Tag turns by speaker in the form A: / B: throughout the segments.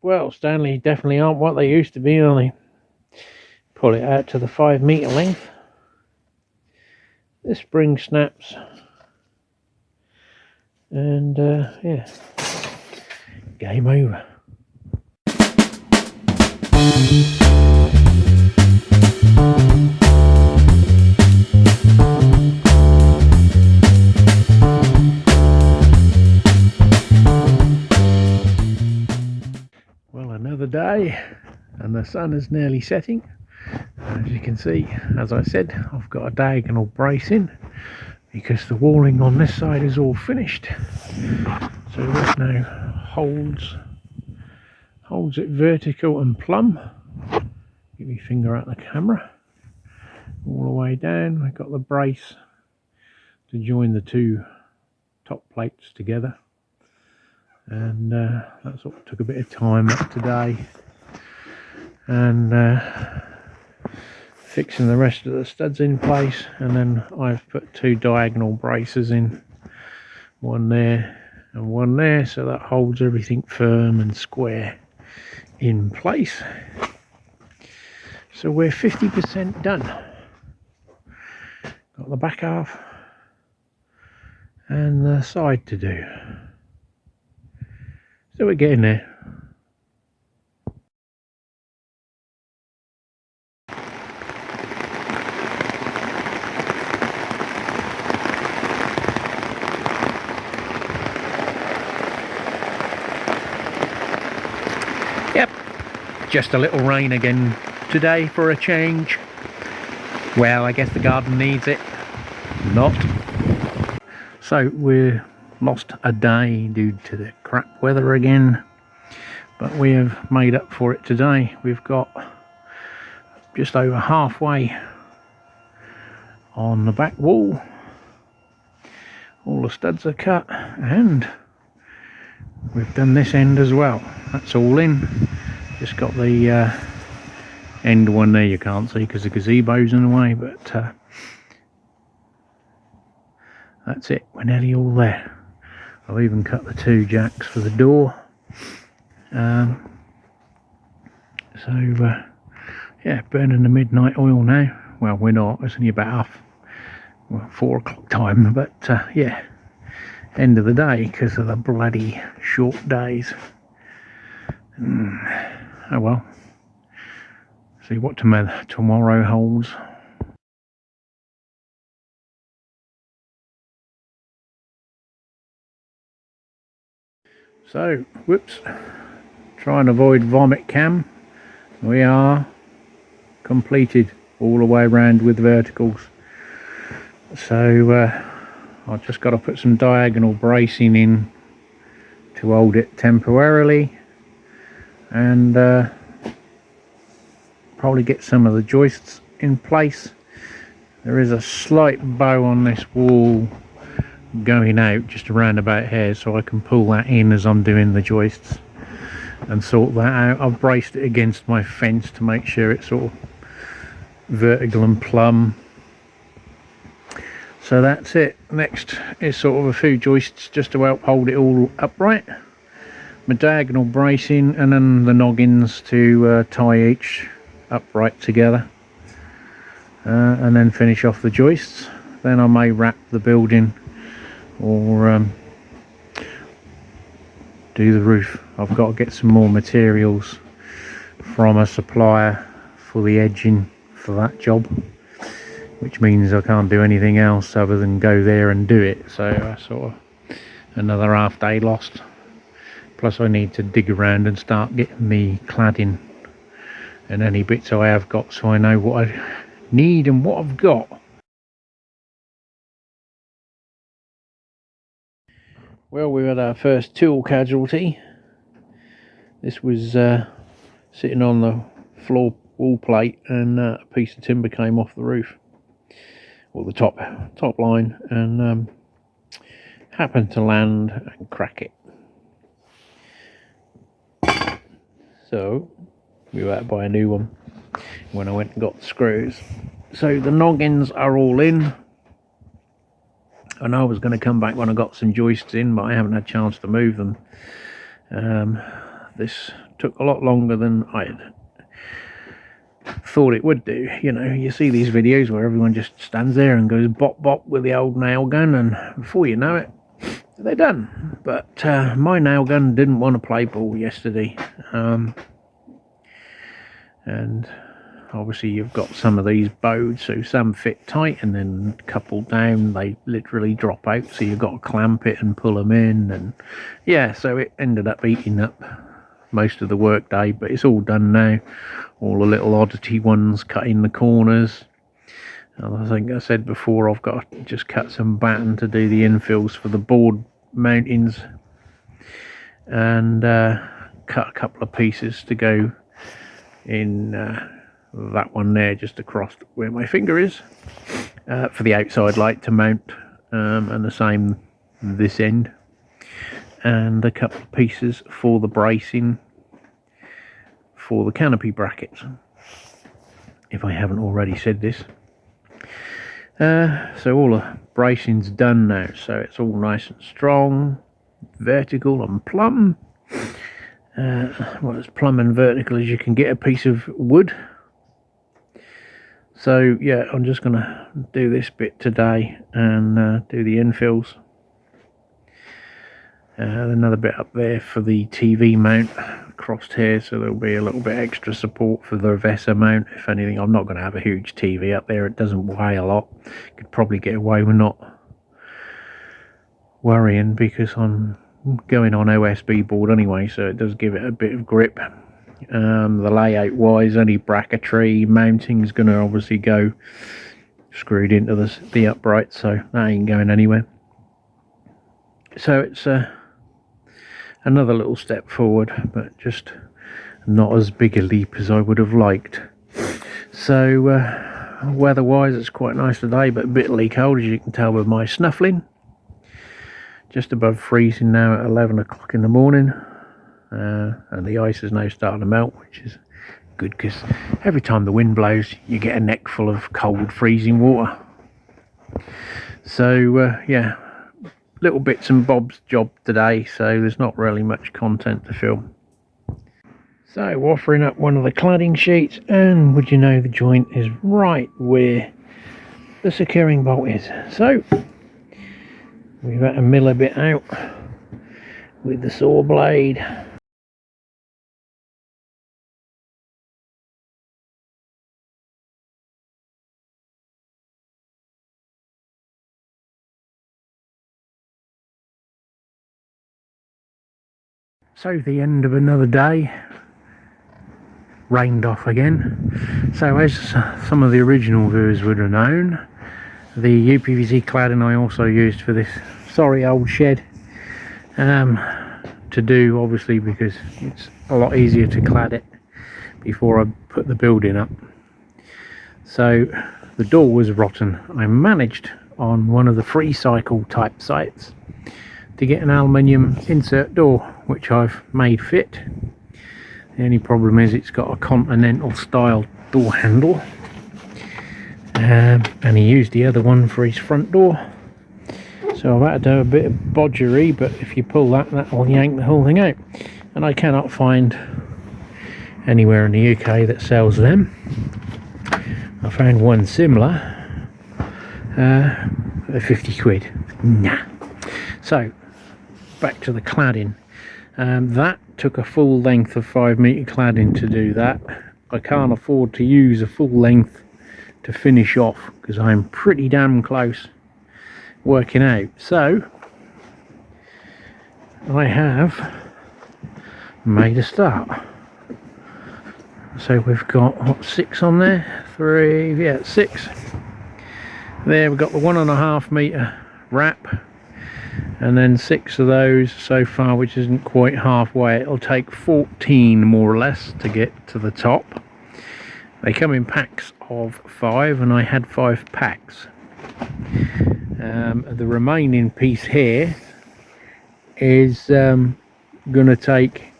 A: Well, Stanley definitely aren't what they used to be, are they? Pull it out to the 5 metre length. This spring snaps. And yeah, game over. Well, another day, and the sun is nearly setting. As you can see, as I said, I've got a diagonal brace in because the walling on this side is all finished. So this now holds it vertical and plumb. Give your finger at the camera. All the way down, I've got the brace to join the two top plates together. And that sort of took a bit of time up today. And fixing the rest of the studs in place, and then I've put two diagonal braces in, one there and one there, so that holds everything firm and square in place. So we're 50% done. Got the back half and the side to do, so we're getting there. Yep, just a little rain again today for a change. Well, I guess the garden needs it. Not. So we're lost a day due to the crap weather again, but we have made up for it today. We've got just over halfway on the back wall. All the studs are cut, and we've done this end as well. That's all in. Just got the end one there you can't see because the gazebo's in the way, but that's it. We're nearly all there. I've even cut the two jacks for the door. So yeah, burning the midnight oil now. Well, we're not. It's only about 4 o'clock time, but yeah, end of the day because of the bloody short days. Oh well, see what tomorrow holds. So, whoops, try and avoid vomit cam. We are completed all the way around with verticals. So I've just got to put some diagonal bracing in to hold it temporarily, and probably get some of the joists in place. There is a slight bow on this wall going out just around about here, so I can pull that in as I'm doing the joists and sort that out. I've braced it against my fence to make sure it's sort of vertical and plumb. So that's it. Next is sort of a few joists just to help hold it all upright, my diagonal bracing, and then the noggins to tie each upright together, and then finish off the joists. Then I may wrap the building or do the roof. I've got to get some more materials from a supplier for the edging for that job, which means I can't do anything else other than go there and do it. So sort of another half day lost. Plus I need to dig around and start getting me cladding and any bits I have got, so I know what I need and what I've got. Well, we had our first tool casualty. This was sitting on the floor wall plate, and a piece of timber came off the roof, or the top line, and happened to land and crack it. So we were out to buy a new one when I went and got the screws. So the noggins are all in. I know I was going to come back when I got some joists in, but I haven't had a chance to move them. This took a lot longer than I thought it would do. You know, you see these videos where everyone just stands there and goes bop bop with the old nail gun, and before you know it, they're done. But my nail gun didn't want to play ball yesterday, and obviously you've got some of these bows, so some fit tight, and then coupled down they literally drop out, so you've got to clamp it and pull them in, and yeah, so it ended up eating up most of the work day, but it's all done now. All the little oddity ones, cutting the corners, and I think I said before, I've got to just cut some batten to do the infills for the board mountings, and cut a couple of pieces to go in that one there just across where my finger is, for the outside light to mount, and the same this end, and a couple of pieces for the bracing for the canopy brackets, if I haven't already said this. So all the bracing's done now, so it's all nice and strong, vertical and plumb. Well, as plumb and vertical as you can get a piece of wood. So yeah, I'm just gonna do this bit today and do the infills. Another bit up there for the TV mount crossed here, so there'll be a little bit extra support for the Vesa mount. If anything, I'm not going to have a huge TV up there. It doesn't weigh a lot. Could probably get away with not worrying, because I'm going on OSB board anyway, so it does give it a bit of grip. The layout wise, any bracketry mounting is going to obviously go screwed into the upright, so that ain't going anywhere. So it's another little step forward, but just not as big a leap as I would have liked. So weather wise, it's quite nice today, but bitterly cold, as you can tell with my snuffling. Just above freezing now at 11 o'clock in the morning, and the ice is now starting to melt, which is good, because every time the wind blows you get a neck full of cold freezing water. So yeah, little bits and bobs job today, so there's not really much content to film. So offering up one of the cladding sheets, and would you know, the joint is right where the securing bolt is. So we've had to mill a bit out with the saw blade. So the end of another day, rained off again. So as some of the original viewers would have known, the UPVC cladding I also used for this sorry old shed, to do, obviously, because it's a lot easier to clad it before I put the building up. So the door was rotten. I managed on one of the free cycle type sites to get an aluminium insert door, which I've made fit. The only problem is it's got a continental style door handle, and he used the other one for his front door, so I've had to do a bit of bodgery, but if you pull that will yank the whole thing out, and I cannot find anywhere in the UK that sells them. I found one similar at 50 quid. Nah. So back to the cladding. That took a full length of 5 metre cladding to do that. I can't afford to use a full length to finish off, because I'm pretty damn close working out. So I have made a start. So we've got, what, 6 on there? 3, yeah, 6. There we've got the 1.5 metre wrap, and then 6 of those so far, which isn't quite halfway. It'll take 14 more or less to get to the top. They come in packs of 5, and I had 5 packs. The remaining piece here is going to take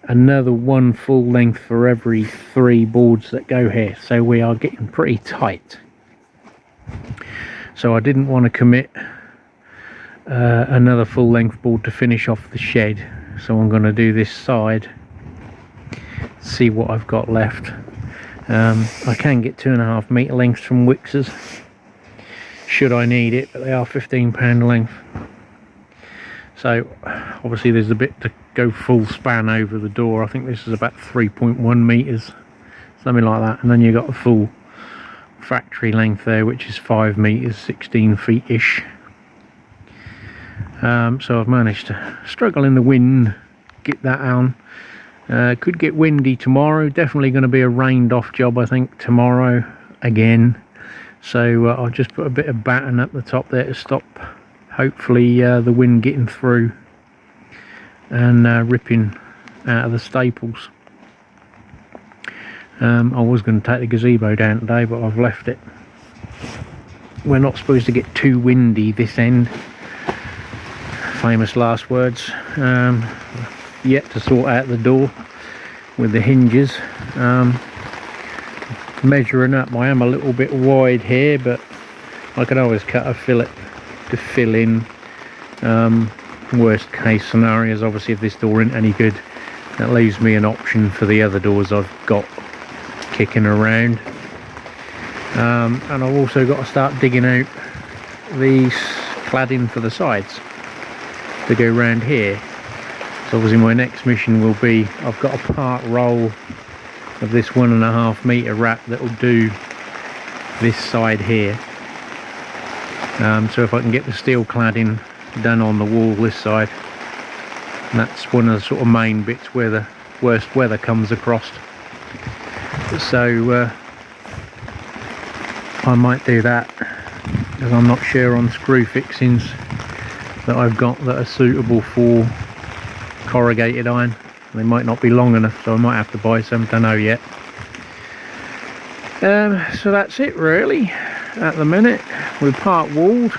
A: another 1 full length for every 3 boards that go here, so we are getting pretty tight. So I didn't want to commit another full length board to finish off the shed, so I'm going to do this side see what I've got left. I can get 2.5 metre lengths from Wixers should I need it, but they are £15 a length. So obviously there's a bit to go full span over the door. I think this is about 3.1 metres, something like that, and then you've got a full factory length there, which is 5 metres, 16 feet ish. So I've managed to struggle in the wind, get that on. Could get windy tomorrow. Definitely going to be a rained off job, I think, tomorrow again. So I'll just put a bit of batten at the top there to stop hopefully the wind getting through and ripping out of the staples. I was going to take the gazebo down today, but I've left it. We're not supposed to get too windy this end. Famous last words. Yet to sort out the door with the hinges. Measuring up, I am a little bit wide here, but I can always cut a fillet to fill in. Worst case scenarios, obviously, if this door isn't any good, that leaves me an option for the other doors I've got kicking around. And I've also got to start digging out these cladding for the sides to go round here. So obviously my next mission will be, I've got a part roll of this 1.5 metre wrap that will do this side here. So if I can get the steel cladding done on the wall this side, and that's one of the sort of main bits where the worst weather comes across. So I might do that, because I'm not sure on screw fixings that I've got that are suitable for corrugated iron. They might not be long enough, so I might have to buy some, don't know yet. So that's it really at the minute. We're part walled,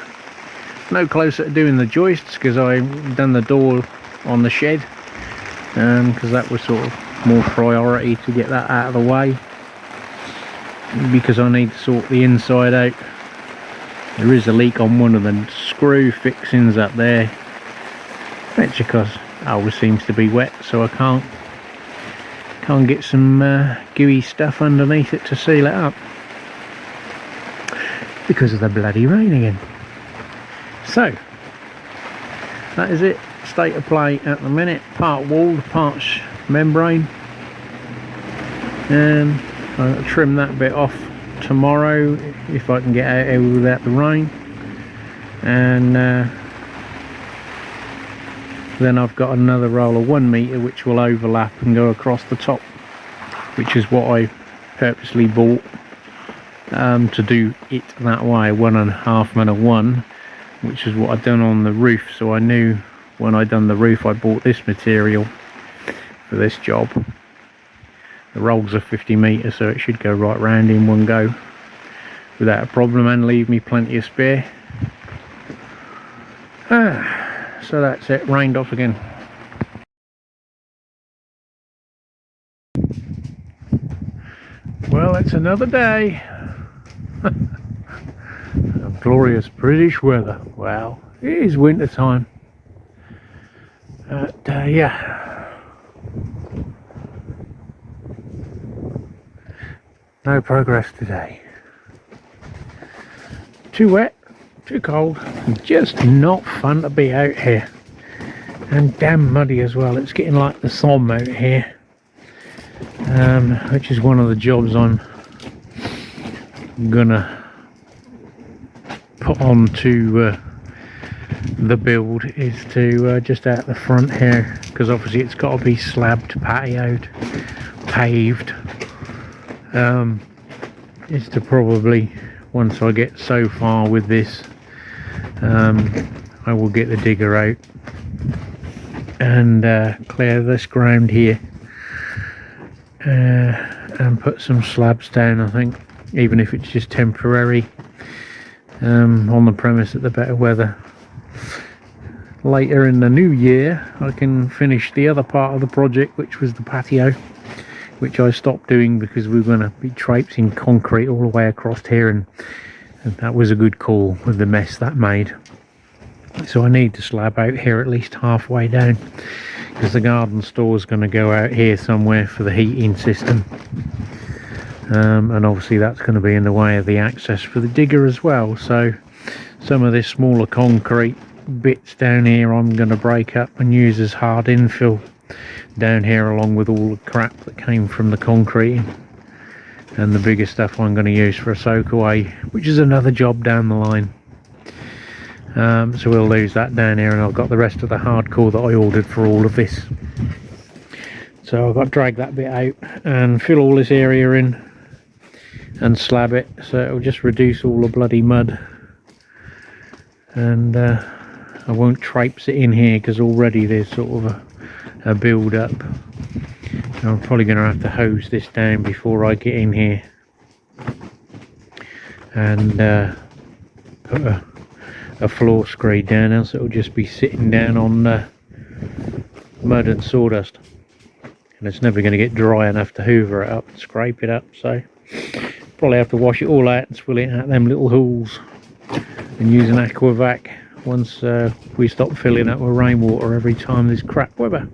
A: no closer to doing the joists because I've done the door on the shed, because that was sort of more priority to get that out of the way, because I need to sort the inside out. There is a leak on one of the screw fixings up there. That's because it always seems to be wet, so I can't get some gooey stuff underneath it to seal it up because of the bloody rain again. So that is it, state of play at the minute. Part walled, parts membrane. I'll trim that bit off tomorrow if I can get out here without the rain, and then I've got another roll of 1 metre which will overlap and go across the top, which is what I purposely bought to do it that way, 1.5 metre one, which is what I've done on the roof. So I knew when I done the roof I bought this material for this job. The rolls are 50 metres, so it should go right round in one go without a problem and leave me plenty of spare. So that's it, rained off again. Well, it's another day of glorious British weather. Well, it is winter time. But yeah. No progress today. Too wet, too cold, just not fun to be out here. And damn muddy as well. It's getting like the Somme out here, which is one of the jobs I'm gonna put on to the build, is to just out the front here, because obviously it's got to be slabbed, patioed, paved. Is to probably, once I get so far with this, I will get the digger out and clear this ground here and put some slabs down, I think, even if it's just temporary, on the premise that the better weather. Later in the new year I can finish the other part of the project, which was the patio, which I stopped doing because we were going to be traipsing concrete all the way across here, and that was a good call with the mess that made. So I need to slab out here at least halfway down, because the garden store is going to go out here somewhere for the heating system, and obviously that's going to be in the way of the access for the digger as well. So some of this smaller concrete bits down here I'm going to break up and use as hard infill down here, along with all the crap that came from the concrete, and the bigger stuff I'm going to use for a soak away, which is another job down the line. So we'll lose that down here, and I've got the rest of the hardcore that I ordered for all of this. So I've got to drag that bit out and fill all this area in and slab it, so it'll just reduce all the bloody mud, and I won't traipse it in here because already there's sort of a build up. I'm probably going to have to hose this down before I get in here and put a floor screed down, else it'll just be sitting down on mud and sawdust, and it's never going to get dry enough to hoover it up and scrape it up. So probably have to wash it all out and swill it out them little holes and use an aqua vac once we stop filling up with rainwater every time there's crap weather.